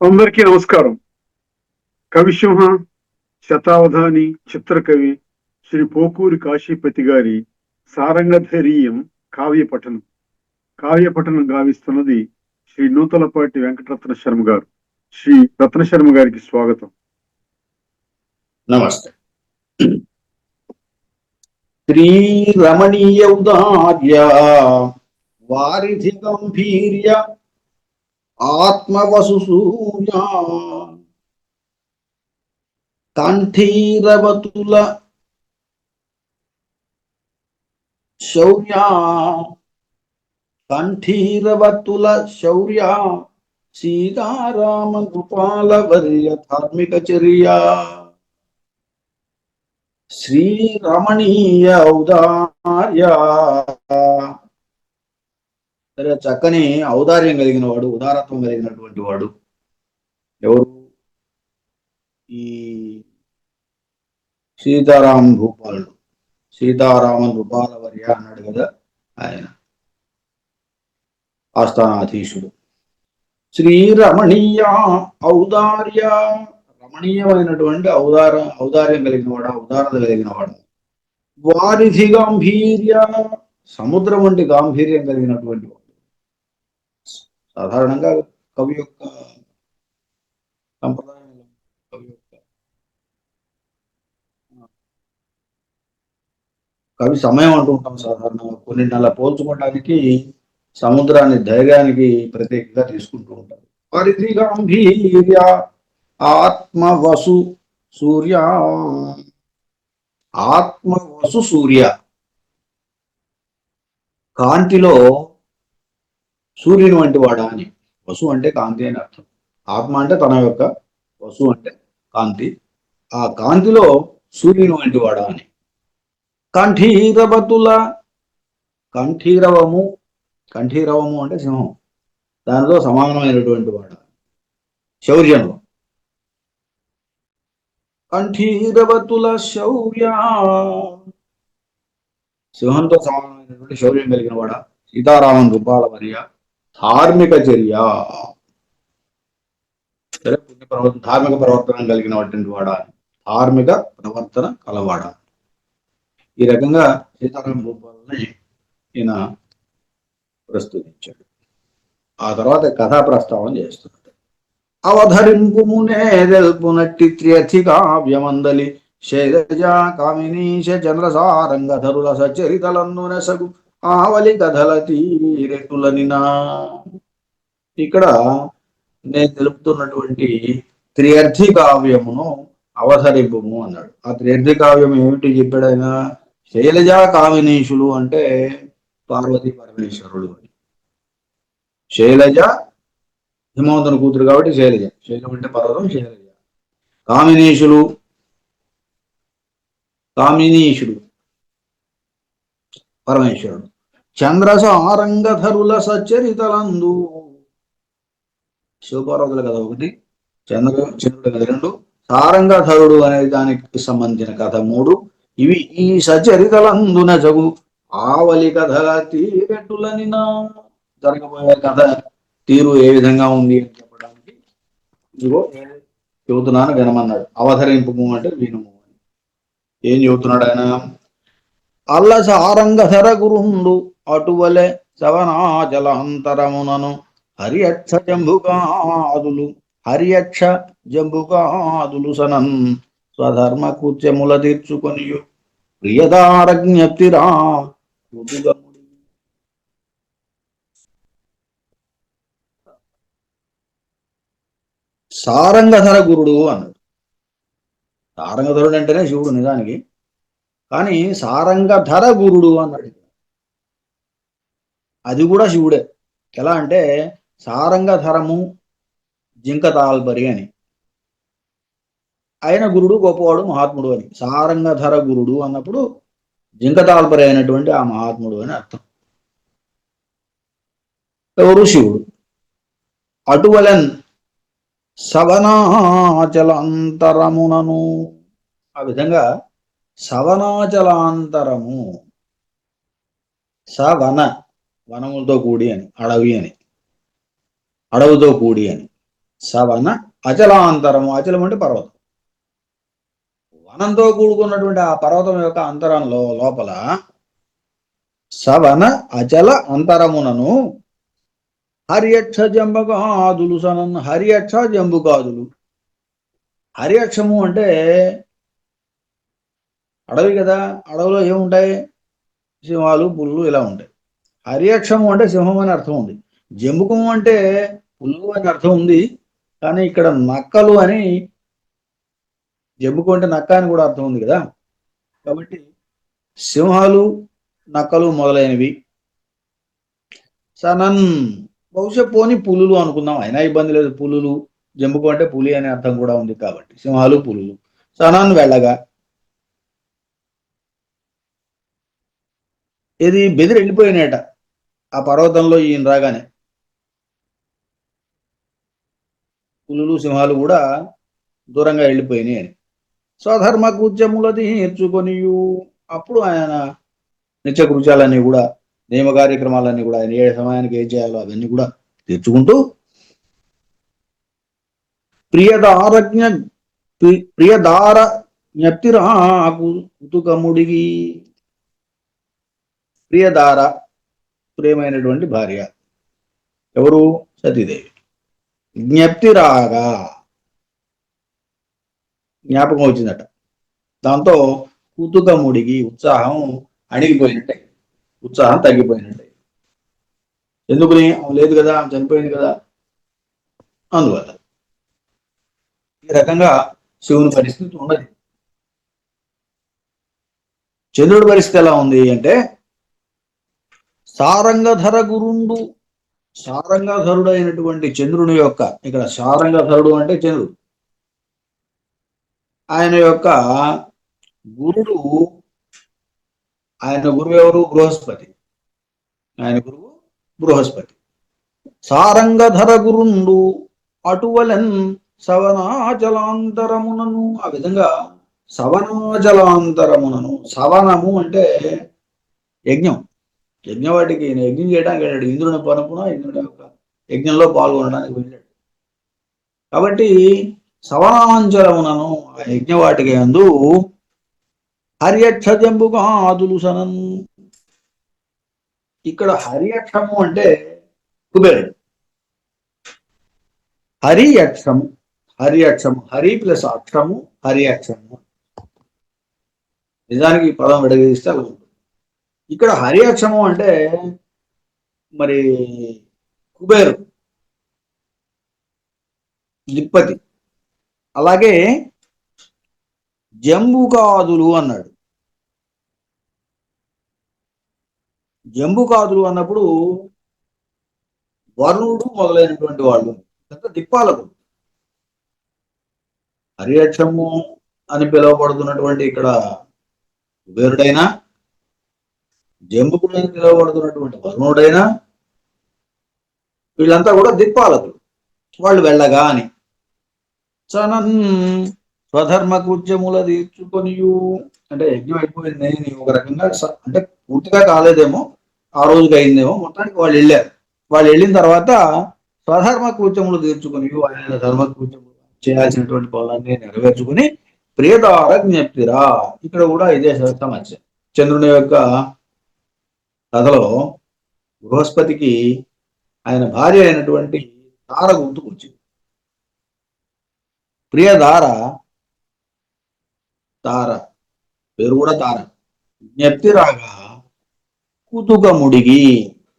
అందరికీ నమస్కారం. కవిసింహ శతావధాని చిత్రకవి శ్రీ పోకూరి కాశీపతి గారి సారంగధైర్యం కావ్య పఠనం గావిస్తున్నది శ్రీ నూతలపాటి వెంకటరత్న శర్మ గారు. శ్రీ రత్న శర్మ గారికి స్వాగతం. నమస్తే. శ్రీ రమణీయ ఉదార్య వారిధి గంభీర్య ఆత్మవసుసూయ కంఠీరవతుల శౌర్య సీతారామ గోపాల వర్య ధార్మిక చర్య శ్రీరమణీయ ఔదార్య. సరే, చక్కని ఔదార్యం కలిగిన వాడు, ఉదారత్వం కలిగినటువంటి వాడు ఎవరు? ఈ సీతారామన్ భూపాలుడు, సీతారామన్ భూపాల వర్య అన్నాడు కదా ఆయన, ఆస్థానాధీశుడు. శ్రీరమణీయ ఔదార్య, రమణీయమైనటువంటి ఔదార్యం కలిగిన వాడు, ఉదారత కలిగిన వాడు. వారిధి గాంభీర్య, సముద్రం వంటి గాంభీర్యం కలిగినటువంటి వాడు. సాధారణంగా కవి యొక్క సంప్రదాయంలో, కవి సమయం అంటూ ఉంటాం సాధారణంగా. కొన్నింటిని పోల్చుకోవడానికి సముద్రాన్ని ధైర్యానికి ప్రత్యేకంగా తీసుకుంటూ ఉంటారు. వారిధి గాంభీర్య ఆత్మవసు సూర్య, ఆత్మవసు సూర్య, కాంతిలో సూర్యుని వంటి వాడా అని. వసు అంటే కాంతి అని అర్థం. ఆత్మ అంటే తన యొక్క, వసు అంటే కాంతి. ఆ కాంతిలో సూర్యుని వంటి వాడా అని. కంఠీరవతుల, కంఠీరవము అంటే సింహం, దానితో సమానమైనటువంటి వాడా శౌర్యంలో. కంఠీరవతుల శౌర్య, సింహంతో సమానమైనటువంటి శౌర్యం కలిగిన వాడా. సీతారామన్ గోపాల వర్య ధార్మిక చర్య, సరే, ధార్మిక ప్రవర్తన కలిగినటువంటి వాడా, ధార్మిక ప్రవర్తన కలవాడా. ఈ రకంగా సీతారామ గోపాలని ఈయన ప్రస్తుతించాడు. ఆ తర్వాత కథా ప్రస్తావన చేస్తున్నాడు. అవధరింపుమునే తెల్పునట్టి త్రియర్థి కావ్యమందలి శైలజ కామినీశ చంద్రసారంగధరుల సచరితలన్ను నెసగు ఆవలి కథల తీరెటులనినా. ఇక్కడ నేను తెలుపుతున్నటువంటి త్రియర్థి కావ్యమును అవధరింపుము అన్నాడు. ఆ త్రియర్థి కావ్యం ఏమిటి చెప్పాడు ఆయన? శైలజ కామినీషులు అంటే పార్వతీ పరమేశ్వరుడు అని. శైలజ హిమవంతుని కూతురు కాబట్టి శైలజ, శైలం అంటే పర్వతం, శైలజ. కామినీషుడు పరమేశ్వరుడు. చంద్రసారంగధరుల సచ్చరితలందు, శివపార్వతుల కథ ఒకటి, చంద్రుడి కథ రెండు, సారంగధరుడు అనే దానికి సంబంధించిన కథ మూడు. ఇవి ఈ సచరితలందున జగు ఆవలి కథల తీరెట్టులని నా, జరగబోయే కథ తీరు ఏ విధంగా ఉంది అని చెప్పడానికి ఇదిగో చెబుతున్నాను వినమన్నాడు. అవధరింపుము అంటే వినుము అని. ఏం చెబుతున్నాడు ఆయన? అల్లస ఆరంగధర గురుండు అటువలె సవనాచలాంతరమునను హరియక్ష జంబుకాదులు సనన్ స్వధర్మ కృత్యముల తీర్చుకొని ప్రియదారజ్ఞప్తిరా. సారంగధర గురుడు అన్నాడు. సారంగధరుడు అంటేనే శివుడు నిజానికి, కానీ సారంగధర గురుడు అన్నాడు. అది కూడా శివుడే. ఎలా అంటే సారంగధరము జింక తాల్పరి అని, ఆయన గురుడు గొప్పవాడు మహాత్ముడు అని. సారంగధర గురుడు అన్నప్పుడు జింక తాల్పరి అయినటువంటి ఆ మహాత్ముడు అని అర్థం. ఎవరు? శివుడు. అటువలెన్ సవనాచలాంతరమునను, ఆ విధంగా సవనాచలాంతరము, వనములతో కూడి అని, అడవి అని, అడవుతో కూడి అని. సవన అచలాంతరము, అచలం అంటే పర్వతం, వనంతో కూడుకున్నటువంటి ఆ పర్వతం యొక్క అంతరంలో లోపల సవన అచల అంతరమునను హరియక్ష జంబకాదులు సనన్, హరియక్ష జంబుకాదులు. హరియక్షము అంటే అడవి కదా, అడవిలో ఏముంటాయి, సింహాలు పులులు ఇలా ఉంటాయి. హరియక్షము అంటే సింహం అని అర్థం ఉంది, జంబుకము అంటే పులులు అని అర్థం ఉంది, కానీ ఇక్కడ నక్కలు అని, జంబుకు అంటే నక్క అని కూడా అర్థం ఉంది కదా, కాబట్టి సింహాలు నక్కలు మొదలైనవి. సనన్ బహుశా పోని పులులు అనుకుందాం, అయినా ఇబ్బంది లేదు, పులులు, జంబుకు అంటే పులి అనే అర్థం కూడా ఉంది కాబట్టి సింహాలు పులులు. సనన్ వెళ్ళగా, ఇది బెదిరి వెళ్ళిపోయినట ఆ పర్వతంలో ఈయన రాగానే, పులులు సింహాలు కూడా దూరంగా వెళ్ళిపోయినాయి అని. స్వధర్మ కృత్యముల తీర్చుకొనియు, అప్పుడు ఆయన నిత్య కృత్యాలన్నీ కూడా, నియమ కార్యక్రమాలన్నీ కూడా, ఆయన ఏ సమయానికి ఏం చేయాలో అవన్నీ కూడా తీర్చుకుంటూ ప్రియదారజ్ఞ ప్రియదార జ్ఞప్తిరాకు కుతుకముడిగి, ప్రియదార ప్రియమైనటువంటి భార్య ఎవరు, సతీదేవి. జ్ఞప్తి రాగా జ్ఞాపకం వచ్చిందట, దాంతో కుతుకముడిగి ఉత్సాహం అణిగిపోయినట్టే, ఉత్సాహం తగ్గిపోయినట్టే. ఎందుకుని, లేదు కదా, చనిపోయింది కదా, అందువల్ల. ఈ రకంగా శివుని పరిస్థితి ఉన్నది. చంద్రుడి పరిస్థితి ఎలా ఉంది అంటే, సారంగధర గురుండు, సారంగధరుడైనటువంటి చంద్రుని యొక్క, ఇక్కడ సారంగధరుడు అంటే చంద్రుడు, ఆయన యొక్క గురుడు, ఆయన గురువు ఎవరు, బృహస్పతి, ఆయన గురువు బృహస్పతి. సారంగధర గురుండు అటువలెన్ సవనాచలాంతరమునను, ఆ విధంగా సవనాచలాంతరమునను, సవనము అంటే యజ్ఞం, యజ్ఞవాటికి యజ్ఞం చేయడానికి వెళ్ళాడు, ఇంద్రుని పనుపున ఇంద్రుని యొక్క యజ్ఞంలో పాల్గొనడానికి వెళ్ళాడు. కాబట్టి సవనాంచలమునను, ఆ యజ్ఞవాటికి యందు హరియక్ష జంబుకాదులు సనన్. ఇక్కడ హరియక్షము అంటే కుబేరుడు, హరియక్షము, హరియక్షము, హరి ప్లస్ అక్షము, హరియక్షము. నిజానికి ఈ పదం విడదీస్తే అలా ఉంటుంది. ఇక్కడ హరియక్షము అంటే మరి కుబేరు, దిక్పతి. అలాగే జంబుకాదులు అన్నాడు, జంబుకాదులు అన్నప్పుడు వరుణుడు మొదలైనటువంటి వాళ్ళు, దిక్పాలకుడు. హరియక్షము అని పిలువబడుతున్నటువంటి ఇక్కడ కుబేరుడైనా, జంబుకుడు అని పిలువబడుతున్నటువంటి వరుణుడైనా, వీళ్ళంతా కూడా దిక్పాలకులు, వాళ్ళు వెళ్ళగా అని. సనన్ స్వధర్మ కృత్యముల తీర్చుకొనియు, అంటే యజ్ఞం అయిపోయింది, నీవు ఒక రకంగా అంటే పూర్తిగా కాలేదేమో, ఆ రోజుకి అయిందేమో, మొత్తానికి వాళ్ళు వెళ్ళారు. వాళ్ళు వెళ్ళిన తర్వాత స్వధర్మ కృత్యములు తీర్చుకొని, ఆయన ధర్మ కృత్యములు చేయాల్సినటువంటి పనులన్నీ నెరవేర్చుకుని ప్రియదార జ్ఞప్తిరా, ఇక్కడ కూడా ఇదే సమస్య. చంద్రుని యొక్క కథలో బృహస్పతికి ఆయన భార్య అయినటువంటి తార గుర్తుకొచ్చింది. ప్రియదార, తార పేరు కూడా తార, జ్ఞప్తి రాగా కుతుకముడిగి,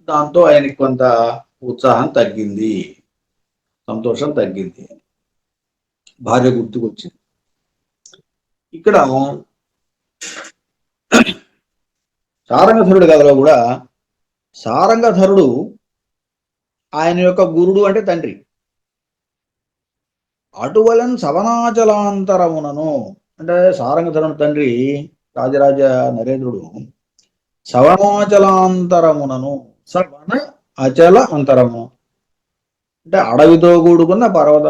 దాంతో ఆయనకి కొంత ఉత్సాహం తగ్గింది, సంతోషం తగ్గింది, భార్య గుర్తుకొచ్చింది. ఇక్కడ సారంగధరుడి కథలో కూడా సారంగధరుడు ఆయన యొక్క గురుడు అంటే తండ్రి, అటువలన్ సవనాచలాంతరమునను, అంటే సారంగధరుని తండ్రి రాజరాజ నరేంద్రుడు సవనాచలాంతరమునను, సవన అచల అంతరము అంటే అడవితో కూడుకున్న పర్వత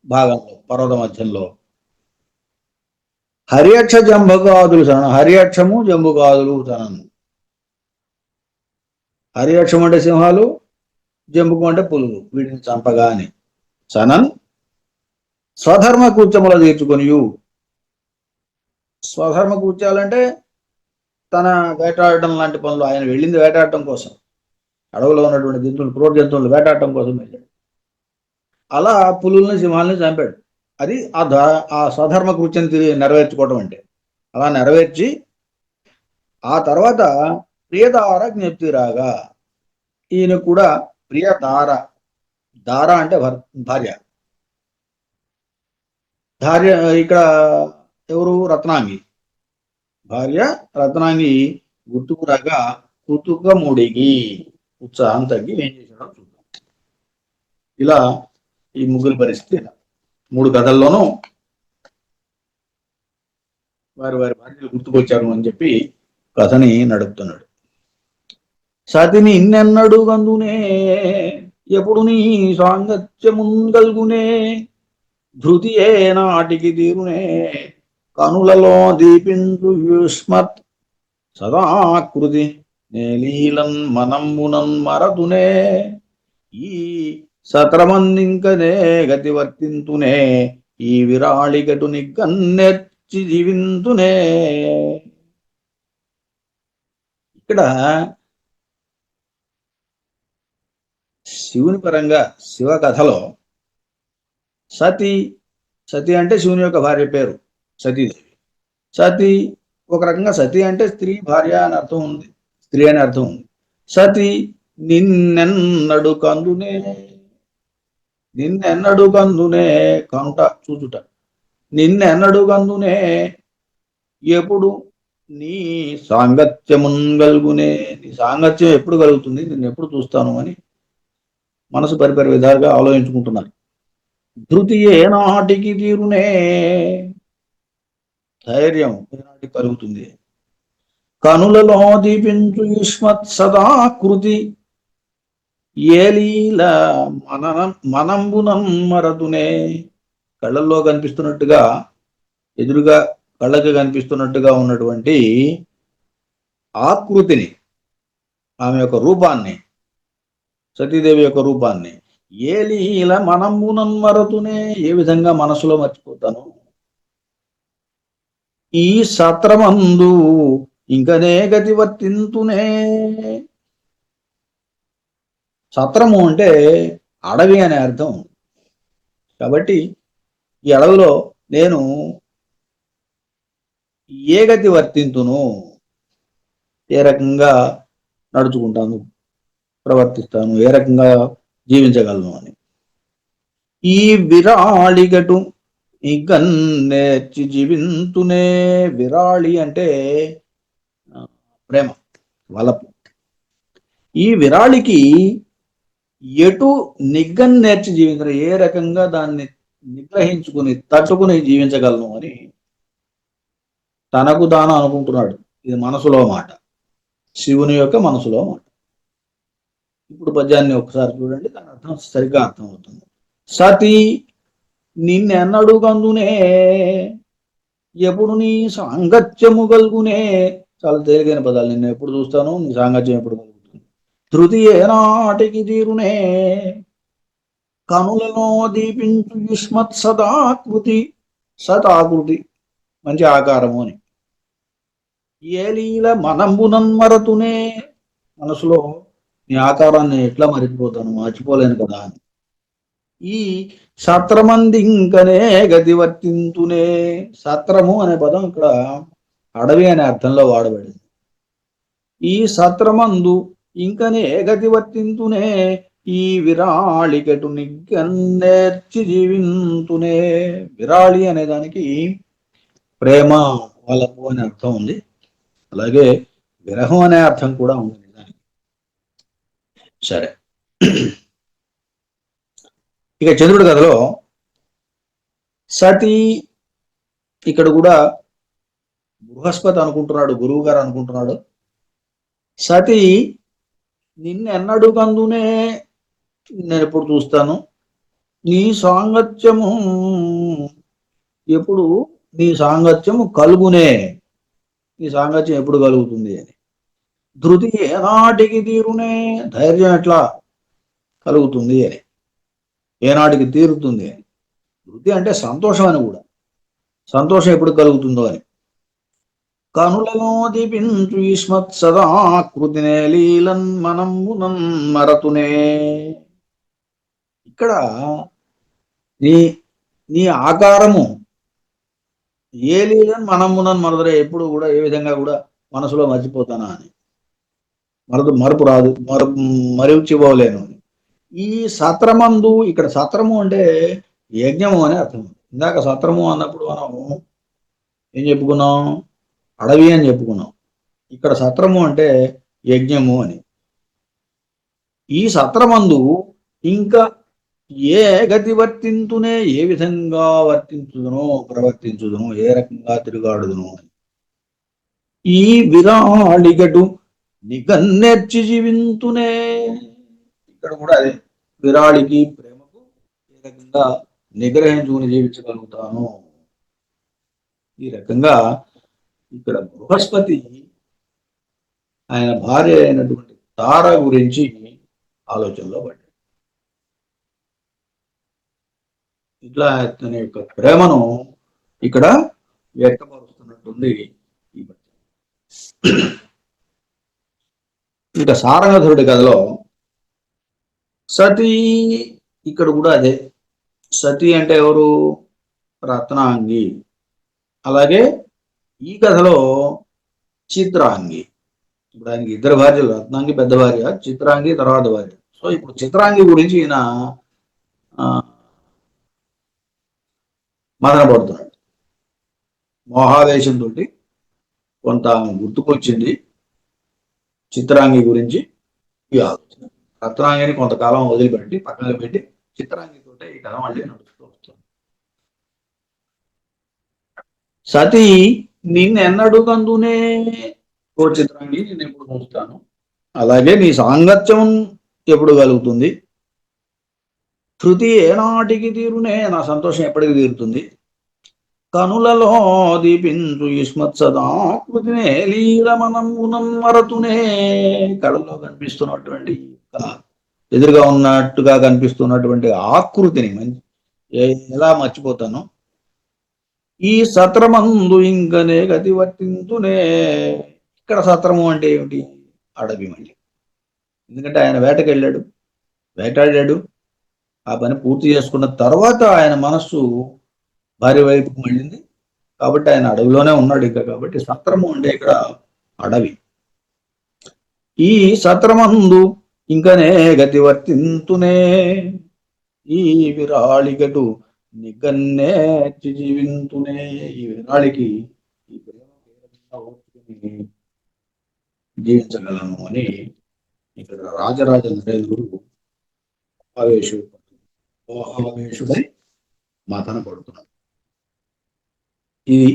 భాగంలో, పర్వత మధ్యంలో హరియక్ష జంబుకాదులు సనను, హరియక్షము జంబుకాదులు సనను. హరియక్షం అంటే సింహాలు, జంబుకు అంటే పులులు, వీటిని చంపగా అని. సనన్ స్వధర్మ కృత్యముల తీర్చుకొనియు. స్వధర్మ కృత్యాలంటే తన వేటాడడం లాంటి పనులు. ఆయన వెళ్ళింది వేటాడటం కోసం, అడవులో ఉన్నటువంటి జంతువులు, క్రూర జంతువులు వేటాడటం కోసం వెళ్ళాడు. అలా పులుల్ని సింహాలని చంపాడు. అది ఆ స్వధర్మ కృత్యం నెరవేర్చుకోవడం అంటే. అలా నెరవేర్చి ఆ తర్వాత ప్రియదార జ్ఞప్తి రాగా, ఈయన కూడా ప్రియదార, దార అంటే భార్య, భార్య ఇక్కడ ఎవరు? రత్నాంగి. భార్య రత్నాంగి గుర్తుకు రాగా కుతుకముడిగి, ఉత్సాహం తగ్గి ఏం చేశాడో చూద్దాం. ఇలా ఈ ముగ్గురు పరిస్థితి. 3 కథల్లోనూ వారి వారి భార్యలు గుర్తుకొచ్చారు అని చెప్పి కథని నడుపుతున్నాడు. సతిని ఇన్నెన్నడు గందునే, ఎప్పుడు నీ సాంగత్యముంగల్గునే, ధృతి ఏ నాటికి తీరునే, కనులలో దీపించు యుష్మత్ సదాకృతి, నేలీలన్ మనంబునన్ మరతునే, ఈ సత్రమన్నింకనే గతి వర్తింతునే, ఈ విరాళిగటు నిగ్గన్నెర్చి జీవింతునే. ఇక్కడ శివుని పరంగా శివ కథలో సతి, సతి అంటే శివుని యొక్క భార్య పేరు సతీదేవి. సతి ఒక రకంగా సతి అంటే స్త్రీ, భార్య అని అర్థం ఉంది, స్త్రీ అని అర్థం ఉంది. సతి నిన్నెన్నడు కందునే, నిన్నెన్నడు కందునే, కంట చూచుట, నిన్నెన్నడు కందునే, ఎప్పుడు నీ సాంగత్యముంగల్గునే, నీ సాంగత్యం ఎప్పుడు కలుగుతుంది, నిన్ను ఎప్పుడు చూస్తాను అని మనసు పరిపరి విధాలుగా ఆలోచించుకుంటున్నారు. ధృతి ఏనాటికి తీరునే, ధైర్యం ఏనాటికి కలుగుతుంది. కనులలో దీపించు యుష్మత్ సదాకృతి, ఏలీల మనంబునం మరదునే, కళ్ళల్లో కనిపిస్తున్నట్టుగా, ఎదురుగా కళ్ళకి కనిపిస్తున్నట్టుగా ఉన్నటువంటి ఆకృతిని, ఆమె యొక్క రూపాన్ని, సతీదేవి యొక్క రూపాన్ని, ఏలీల మనంబునం మరతునే, ఏ విధంగా మనసులో మర్చిపోతాను. ఈ సత్రమందు ఇంకనే గతి వర్తింతునే. సత్రము అంటే అడవి అనే అర్థం. కాబట్టి ఈ అడవిలో నేను ఏ గతి వర్తింతును, ఏ రకంగా నడుచుకుంటాను, ప్రవర్తిస్తాను, ఏ రకంగా జీవించగలను అని. ఈ విరాళిగటు ఇగన్నేర్చి జీవింతునే. విరాళి అంటే ప్రేమ, వలపు. ఈ విరాళికి ఎటు నిగ్గన్నేర్చి జీవించడం, ఏ రకంగా దాన్ని నిగ్రహించుకుని తట్టుకుని జీవించగలను అని తనకు తాను అనుకుంటున్నాడు. ఇది మనసులో మాట, శివుని యొక్క మనసులో మాట. ఇప్పుడు పద్యాన్ని ఒకసారి చూడండి, దాని అర్థం సరిగ్గా అర్థం అవుతుంది. సతి నిన్నెన్నడు కందునే, ఎప్పుడు నీ సాంగత్యము కలుగునే. చాలా తేలికైన పదాలు. నిన్ను ఎప్పుడు చూస్తాను, నీ సాంగత్యం ఎప్పుడు కలుగుతుంది. ధృతి ఏనాటికి తీరునే, కనులలో దీపించు యుష్మత్ సదాకృతి, సతాకృతి మంచి ఆకారము అని. ఏలీల మనంబునన్మరతునే, మనసులో నీ ఆకారాన్ని ఎట్లా మరిచిపోతాను, మర్చిపోలేను కదా అని. ఈ సత్రమంది ఇంకనే గతి వర్తింతునే. సత్రము అనే పదం ఇక్కడ అడవి అనే అర్థంలో వాడబడింది. ఈ సత్రమందు ఇంకనే గతి వర్తింతునే, ఈ విరాళికటు నిగ్గన్నేర్చి జీవింతునే. విరాళి అనే దానికి ప్రేమ, వలపు అనే అర్థం ఉంది. అలాగే విరహం అనే అర్థం కూడా ఉంది నిజానికి. సరే, ఇక చంద్రుడి కథలో సతీ, ఇక్కడ కూడా బృహస్పతి అనుకుంటున్నాడు, గురువు గారు అనుకుంటున్నాడు. సతీ నిన్నెన్నడు కందునే, నేను ఎప్పుడు చూస్తాను. నీ సాంగత్యము, ఎప్పుడు నీ సాంగత్యము కలుగునే, నీ సాంగత్యం ఎప్పుడు కలుగుతుంది అని. ధృతి ఏనాటికి తీరునే, ధైర్యం ఎట్లా కలుగుతుంది అని. ఏనాటికి తీరుతుంది అని. ధృతి అంటే సంతోషం అని కూడా, సంతోషం ఎప్పుడు కలుగుతుందో అని. కనులలో దీపించు ఈస్మత్ సదా కృతినే లీలన్ మనమునం మరతునే. ఇక్కడ నీ నీ ఆకారము ఏ లీలను మనమునని మరదరే, ఎప్పుడు కూడా ఏ విధంగా కూడా మనసులో మర్చిపోతానా అని, మరపు రాదు, మరిచిపోలేను అని. ఈ సత్రమందు, ఇక్కడ సత్రము అంటే యజ్ఞము అని అర్థం. ఇందాక సత్రము అన్నప్పుడు మనం ఏం చెప్పుకున్నాం? అడవి అని చెప్పుకున్నాం. ఇక్కడ సత్రము అంటే యజ్ఞము అని. ఈ సత్రమందు ఇంకా ఏ గతి వర్తింతునే, ఏ విధంగా వర్తించుదునో, ప్రవర్తించుదును, ఏ రకంగా తిరుగాడుదును అని. ఈ విరాళిగటు నిగన్నెర్చి జీవింతునే. ఇక్కడ కూడా అదే, విరాళికి ప్రేమకు ఏ రకంగా నిగ్రహించుకుని జీవించగలుగుతాను. ఈ రకంగా ఇక్కడ బృహస్పతి ఆయన భార్య అయినటువంటి తార గురించి ఆలోచనలో పడ్డాడు. ఇట్లా తన యొక్క ప్రేమను ఇక్కడ వ్యక్తపరుస్తున్నట్టుంది ఈ పద్యం. ఇక సారంగధరుడి కథలో సతీ, ఇక్కడ కూడా అదే. సతీ అంటే ఎవరు? రత్నాంగి. అలాగే ఈ కథలో చిత్రాంగి. ఇప్పుడు ఆయనకి ఇద్దరు భార్యలు, రత్నాంగి పెద్ద భార్య, చిత్రాంగి తర్వాత భార్య. సో ఇప్పుడు చిత్రాంగి గురించి ఈయన మదన పడుతున్నాడు. మోహావేశంతో కొంత గుర్తుకొచ్చింది చిత్రాంగి గురించి ఈ ఆలోచన. రత్నాంగిని కొంతకాలం వదిలిపెట్టి పక్కన పెట్టి చిత్రాంగితో ఈ కథ మళ్ళీ నడుస్తూ వస్తుంది. సతీ నిన్నెన్నడు కందునే, ఓ చిత్రాంగి నేను ఎప్పుడు చూస్తాను, అలాగే నీ సాంగత్యం ఎప్పుడు కలుగుతుంది, శృతి ఏనాటికి తీరునే, నా సంతోషం ఎప్పటికి తీరుతుంది, కనులలో దీపించు యుష్మత్ సదాకృతినే లీలమనమునం మరతునే. కళలో కనిపిస్తున్నటువంటి, ఎదురుగా ఉన్నట్టుగా కనిపిస్తున్నటువంటి ఆకృతిని ఎలా మర్చిపోతాను. ఈ సత్రమందు ఇంకనే గతి వర్తింతునే. ఇక్కడ సత్రము అంటే ఏమిటి? అడవి మళ్ళీ. ఎందుకంటే ఆయన వేటకి వెళ్ళాడు, వేటాడాడు, ఆ పని పూర్తి చేసుకున్న తర్వాత ఆయన మనస్సు భార్య వైపుకు మళ్ళింది. కాబట్టి ఆయన అడవిలోనే ఉన్నాడు ఇంకా. కాబట్టి సత్రము అంటే ఇక్కడ అడవి. ఈ సత్రమందు ఇంకనే గతి వర్తింతునే, ఈ విరాళిగటు నిగన్నే జీవింతునే. ఈ విరాళికి ఈ ప్రేమ ఓర్చుకుని జీవించగలను అని ఇక్కడ రాజరాజ నరేంద్రుడు ఆవేశుడై మతన పడుతున్నాడు. ఇది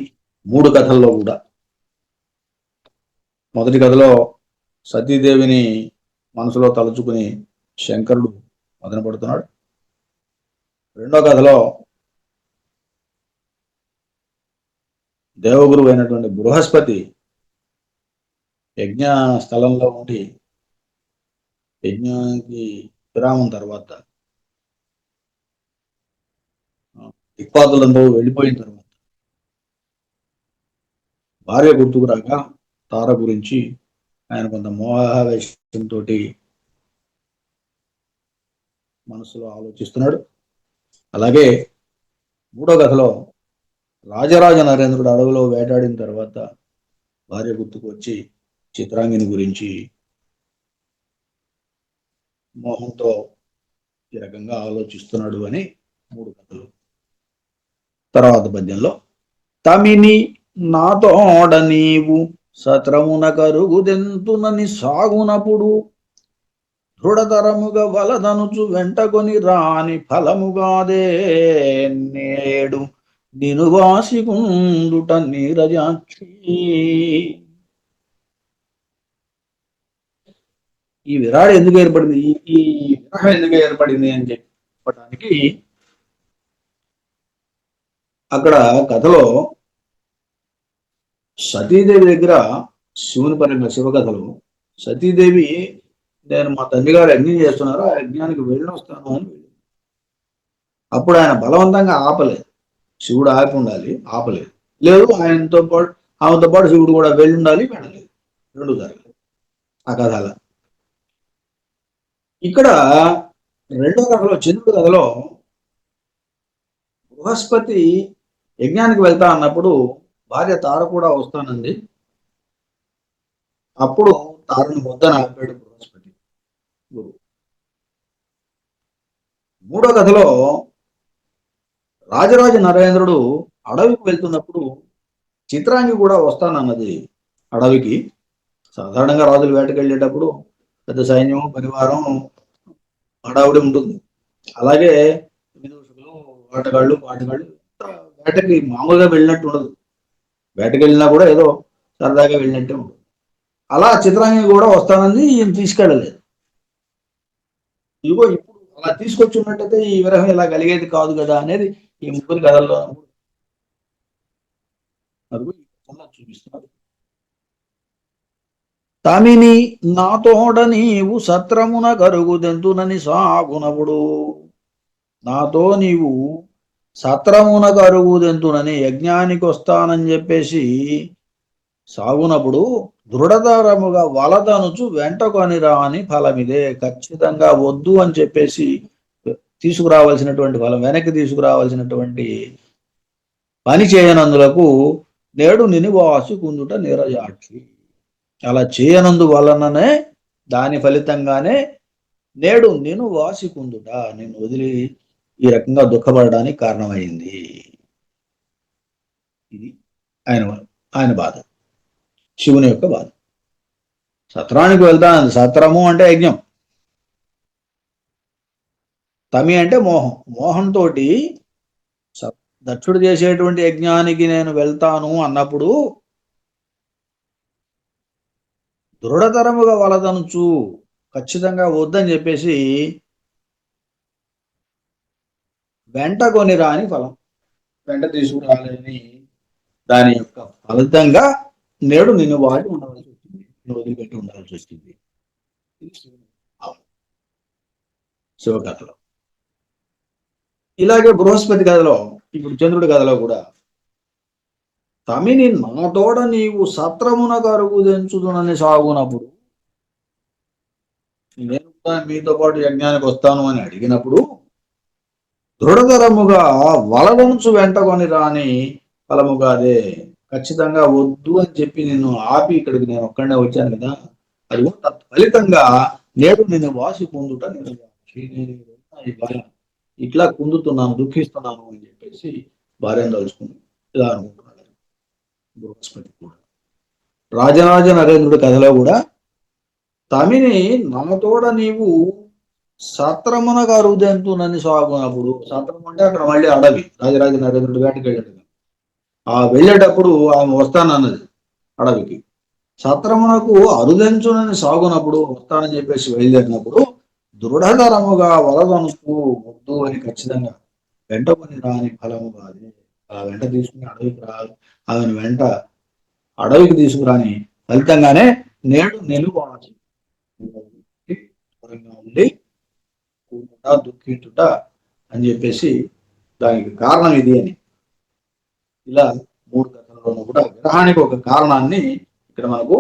3 కథల్లో కూడా. మొదటి కథలో సతీదేవిని మనసులో తలుచుకుని శంకరుడు మదన పడుతున్నాడు. రెండో కథలో దేవగురువు అయినటువంటి బృహస్పతి యజ్ఞ స్థలంలో ఉండి యజ్ఞానికి విరామం తర్వాత దిక్పాదులందరూ వెళ్ళిపోయిన తర్వాత భార్య గుర్తుకు రాక తార గురించి ఆయన కొంత మోహావేశంతో మనసులో ఆలోచిస్తున్నాడు. అలాగే మూడో కథలో రాజరాజ నరేంద్రుడు అడవిలో వేటాడిన తర్వాత భార్య గుర్తుకు వచ్చి చిత్రాంగిని గురించి మోహంతో ఈ రకంగా ఆలోచిస్తున్నాడు అని 3 కథలు. తర్వాత పద్యంలో తమిని నాతోడ నీవు సత్రమున కరుగుదెంతునని సాగునప్పుడు దృఢతరముగా వలదనుచు వెంటకొని రాని ఫలముగాదే నేడు నిను వాసికుండుట నీరజాక్షి. ఈ విరాడు ఎందుకు ఏర్పడింది, ఈ విరహం ఎందుకు ఏర్పడింది అని చెప్పడానికి అక్కడ కథలో సతీదేవి దగ్గర శివుని పరంగా శివకథలు సతీదేవి నేను మా తండ్రి గారు యజ్ఞం చేస్తున్నారు, ఆ యజ్ఞానికి వెళ్ళి వస్తాను అని వెళ్ళింది. అప్పుడు ఆయన బలవంతంగా ఆపలేదు. శివుడు ఆపి ఉండాలి, ఆపలేదు. లేదు, ఆయనతో పాటు ఆమెతో పాటు శివుడు కూడా వెళ్ళి ఉండాలి, వెళ్ళలేదు. రెండు జరగలేదు ఆ కథ అలా. ఇక్కడ రెండో కథలో, చంద్రుడి కథలో, బృహస్పతి యజ్ఞానికి వెళ్తా అన్నప్పుడు భార్య తార కూడా వస్తానంది. అప్పుడు తారను వద్దన ఆపాడు బృహస్పతి గురువు. మూడో కథలో రాజరాజ నరేంద్రుడు అడవికి వెళ్తున్నప్పుడు చిత్రాంగి కూడా వస్తానన్నది అడవికి. సాధారణంగా రాజులు వేటకి వెళ్ళేటప్పుడు పెద్ద సైన్యం, పరివారం, హడావుడి ఉంటుంది. అలాగే విదూషకులు, ఆటగాళ్ళు, పాటగాళ్ళు వేటకి మామూలుగా వెళ్ళినట్టు ఉండదు. వేటకి వెళ్ళినా కూడా ఏదో సరదాగా వెళ్ళినట్టే ఉంటుంది. అలా చిత్రాంగి కూడా వస్తానని ఈయన తీసుకెళ్ళలేదు. ఇదిగో ఇప్పుడు అలా తీసుకొచ్చి ఉన్నట్టయితే ఈ విరహం ఇలా కలిగేది కాదు కదా అనేది ఈ ముగ్గురు కథల్లో చూపిస్తున్నారు. తమిని నాతోడ నీవు సత్రమున కరుగుదెంతునని సాగునప్పుడు, నాతో నీవు సత్రమున కరుగుదెంతునని యజ్ఞానికి వస్తానని చెప్పేసి సాగునప్పుడు దృఢతరముగా వలదనుచు వెంటకొని రాని ఫలమిదే. ఖచ్చితంగా వద్దు అని చెప్పేసి తీసుకురావాల్సినటువంటి ఫలం, వెనక్కి తీసుకురావాల్సినటువంటి పని చేయనందులకు నేడు నినివాసి కుందుట నీరజాక్షి. అలా చేయనందు వలననే, దాని ఫలితంగానే నేడు నేను వాసి కుందుట, నేను వదిలి ఈ రకంగా దుఃఖపడడానికి కారణమైంది. ఇది ఆయన ఆయన బాధ, శివుని యొక్క బాధ. సత్రానికి వెళ్తాను. సత్రము అంటే యజ్ఞం, తమి అంటే మోహం. మోహంతో దక్షుడు చేసేటువంటి యజ్ఞానికి నేను వెళ్తాను అన్నప్పుడు దృఢతరముగా వలదనుచు, ఖచ్చితంగా వద్దని చెప్పేసి వెంట కొని రాని ఫలం, వెంట తీసుకురాలేని దాని యొక్క ఫలితంగా నేడు నిన్ను వాడి ఉండవలసి వచ్చింది, వదిలిపెట్టి ఉండాల్సి వచ్చింది. శివకథలో ఇలాగే బృహస్పతి కథలో, ఇప్పుడు చంద్రుడి కథలో కూడా తమిని నాతోడ నీవు సత్రమున కరుగుదెంచుదునని సాగునప్పుడు, నేను కూడా మీతో పాటు యజ్ఞానికి వస్తాను అని అడిగినప్పుడు దృఢతరముగా వలవంచు వెంటకొని రాని ఫలముగా అదే. ఖచ్చితంగా వద్దు అని చెప్పి నిన్ను ఆపి ఇక్కడికి నేను ఒక్కడనే వచ్చాను కదా, అది ఫలితంగా నేడు నేను వాసి పొందుట నేను ఇట్లా కుందుతున్నాను, దుఃఖిస్తున్నాను అని చెప్పేసి భార్యను తలుచుకుని ఇలా అనుకుంటున్నాడు బృహస్పతి కూడా. రాజరాజ నరేంద్రుడి కథలో కూడా తమిని నాతోడ నీవు సత్రమున కరుగుదెంతునని సాగునప్పుడు, సత్రం అంటే అక్కడ మళ్ళీ అడవి, రాజరాజ నరేంద్రుడు వేటకి వెళ్ళాడు. ఆ వెళ్ళేటప్పుడు ఆమె వస్తానన్నది అడవికి. సత్రమునకు అరుదెంచునని సాగునప్పుడు, వస్తానని చెప్పేసి బయలుదేరినప్పుడు దృఢతరముగా వలదనుకు వద్దు అని ఖచ్చితంగా వెంటకొని రాని ఫలము కాదు. ఆ వెంట తీసుకుని అడవికి రాదు, ఆమెను వెంట అడవికి తీసుకురాని ఫలితంగానే నేడు నిలువాచి దూరంగా ఉండి కూర్చుంటా, దుఃఖించుట అని చెప్పేసి దానికి కారణం ఇది అని. ఇలా మూడు కథల్లోనూ కూడా విరహానికి ఒక కారణాన్ని ఇక్కడ మనకు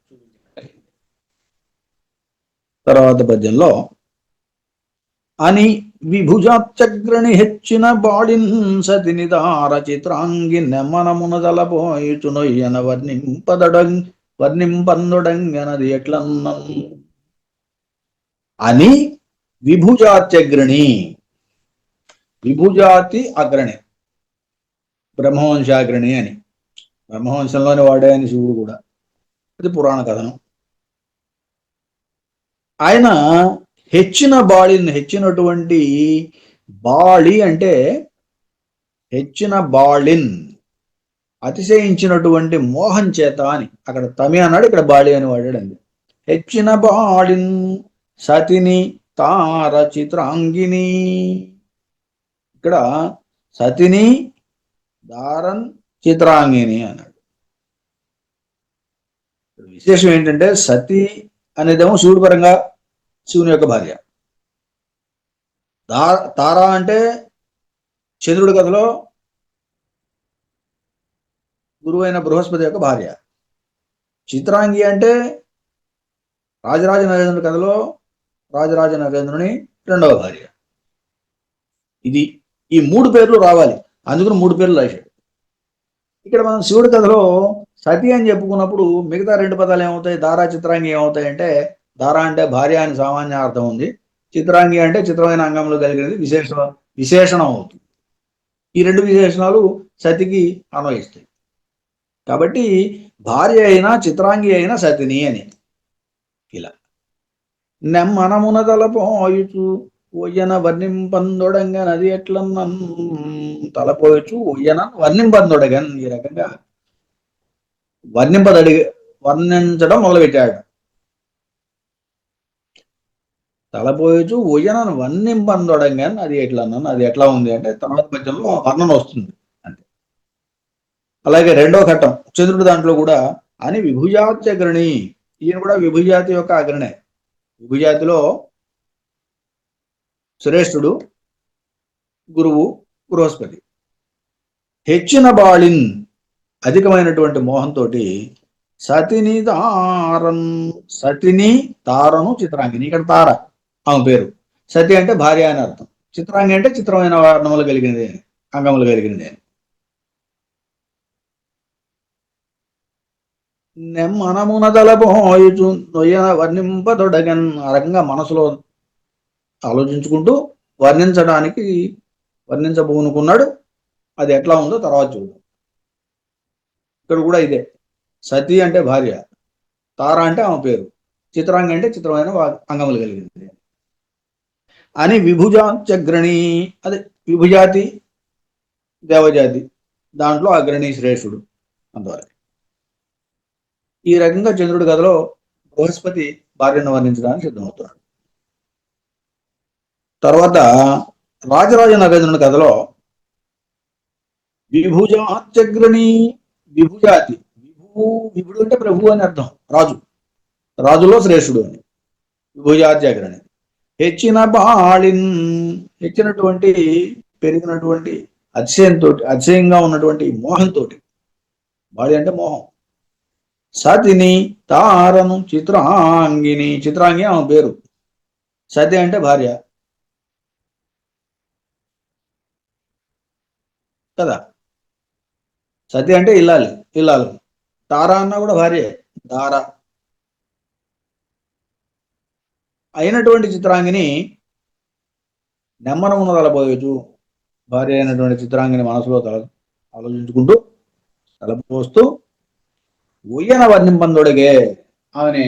చూపించారు. తర్వాత పద్యంలో అని విభుజాత్యగ్రణి హెచ్చిన బాడిన్ సతిని దార చిత్రాంగి నెమ్మనమున తలపోయిచునొయ్యన వర్ణింపందుడంగనది ఎట్లన్నం. అని విభుజాత్యగ్రణి, విభుజాతి అగ్రణి, బ్రహ్మవంశాగ్రణి అని, బ్రహ్మవంశంలోని వాడే అని శివుడు కూడా, అది పురాణ కథనం. ఆయన హెచ్చిన బాళిని, హెచ్చినటువంటి బాళి అంటే హెచ్చిన బాళిన్, అతిశయించినటువంటి మోహం చేత అని. అక్కడ తమి అన్నాడు, ఇక్కడ బాళి అని వాడాడు. హెచ్చిన బాళిన్ సతిని తార చిత్రాంగిని, ఇక్కడ సతిని దారన్ చిత్రాంగిని అన్నాడు. విశేషం ఏంటంటే సతి అనేదేమో శివుడి పరంగా శివుని యొక్క భార్య, తార అంటే చంద్రుడి కథలో గురువైన బృహస్పతి యొక్క భార్య. చిత్రాంగి అంటే రాజరాజ నరేంద్రుడి కథలో రాజరాజ నరేంద్రుని రెండవ భార్య. ఇది ఈ 3 పేర్లు రావాలి, అందుకని 3 పేర్లు రాశాడు. ఇక్కడ మనం శివుడి కథలో సతి అని చెప్పుకున్నప్పుడు మిగతా 2 పదాలు ఏమవుతాయి? దారా చిత్రాంగి ఏమవుతాయి అంటే, దారా అంటే భార్య అని సామాన్య అర్థం ఉంది, చిత్రాంగి అంటే చిత్రమైన అంగంలో కలిగినది విశేషణం అవుతుంది. ఈ 2 విశేషణాలు సతికి అన్వయిస్తాయి. కాబట్టి భార్య అయినా చిత్రాంగి అయినా సతిని అని. ఇలా నెమ్మనమున తలపోయుచు ఒయ్యన వర్ణింపందొడంగా నది ఎట్లన్న తలపోయచ్చు ఒయ్యన వర్ణింపందొడగన్. ఈ రకంగా వర్ణించడం మొదలుపెట్టాడు. తలపోయచ్చు ఒయ్యనను వర్ణింపందొడంగా అది ఎట్లన్నా, అది ఎట్లా ఉంది అంటే తర్వాత మధ్యలో వర్ణన వస్తుంది అంటే. అలాగే రెండో ఘట్టం చంద్రుడి దాంట్లో కూడా అని విభుజాతి అగ్రణి, ఈయన కూడా విభుజాతి యొక్క అగ్రణే. విభుజాతిలో శ్రేష్ఠుడు గురువు బృహస్పతి. హెచ్చిన బాళిన్ అధికమైనటువంటి మోహంతో సతిని తారను చిత్రాంగిని. ఇక్కడ తార ఆమె పేరు. సతి అంటే భార్య అని అర్థం, చిత్రాంగి అంటే చిత్రమైన వర్ణములు కలిగినది, అంగములు కలిగినది. నెమ్మనమున తలపోయుచు నొయ్యన వర్ణింపదొడగన్. ఆ రకంగా మనసులో ఆలోచించుకుంటూ వర్ణించబోనుకున్నాడు. అది ఎట్లా ఉందో తర్వాత చూద్దాం. ఇక్కడ కూడా ఇదే, సతి అంటే భార్య, తార అంటే ఆమె పేరు, చిత్రాంగి అంటే చిత్రమైన అంగములు కలిగింది అని. విభుజాత్యగ్రణి, అదే విభుజాతి దేవజాతి, దాంట్లో అగ్రణి శ్రేష్ఠుడు అంతవరకు. ఈ రకంగా చంద్రుడి కథలో బృహస్పతి భార్యను వర్ణించడానికి సిద్ధమవుతున్నాడు. తర్వాత రాజరాజ నరేంద్రుని కథలో విభుజాత్యగ్రణి, విభుజాతి, విభుడు అంటే ప్రభు అని అర్థం, రాజు, రాజులో శ్రేష్ఠుడు అని. విభుజాత్యగ్రణి హెచ్చినటువంటి పెరిగినటువంటి అతిశయంగా ఉన్నటువంటి మోహంతో, బాళి అంటే మోహం. సతిని తారను చిత్రాంగి ఆమె పేరు, సతి అంటే భార్య కదా, సతి అంటే ఇల్లాలు. తార అన్నా కూడా భార్య, దార అయినటువంటి చిత్రాంగిని నెమ్మనమున తలపోయచ్చు. భార్య అయినటువంటి చిత్రాంగిని మనసులో ఆలోచించుకుంటూ తలపోస్తూ ఉయ్యన వర్ణింపందొడగే ఆమెని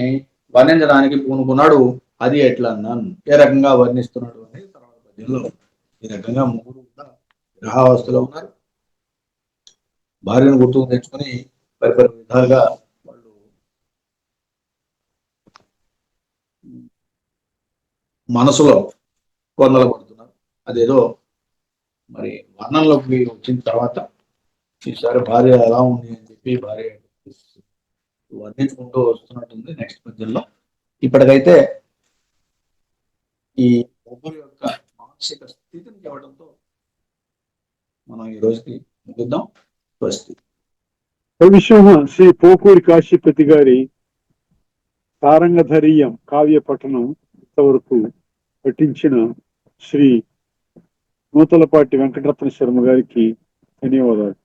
వర్ణించడానికి పూనుకున్నాడు. అది ఎట్లా అన్నాను, ఏ రకంగా వర్ణిస్తున్నాడు అనేది తర్వాత పద్యంలో. ఈ రకంగా 3 కూడా విరహావస్థలో ఉన్నారు. భార్యను గుర్తుకు తెచ్చుకొని పరిపరి విధాలుగా వాళ్ళు మనసులో కొందలు పడుతున్నారు. అదేదో మరి వర్ణంలోకి వచ్చిన తర్వాత ఈసారి భార్య ఎలా ఉంది అని చెప్పి భార్య వర్ణించుకుంటూ వస్తున్నట్టుంది నెక్స్ట్ పద్యంలో. ఇప్పటికైతే ఈ ముగ్గురు యొక్క మానసిక స్థితిని చెప్పడంతో మనం ఈ రోజుకి ముగిద్దాం. స్వస్తి. కవిశోహ శ్రీ పోకూరి కాశీపతి గారి సారంగధరీయం కావ్య పఠనం ఇంతవరకు పఠించిన శ్రీ నూతలపాటి వెంకటరత్న శర్మ గారికి ధన్యవాదాలు.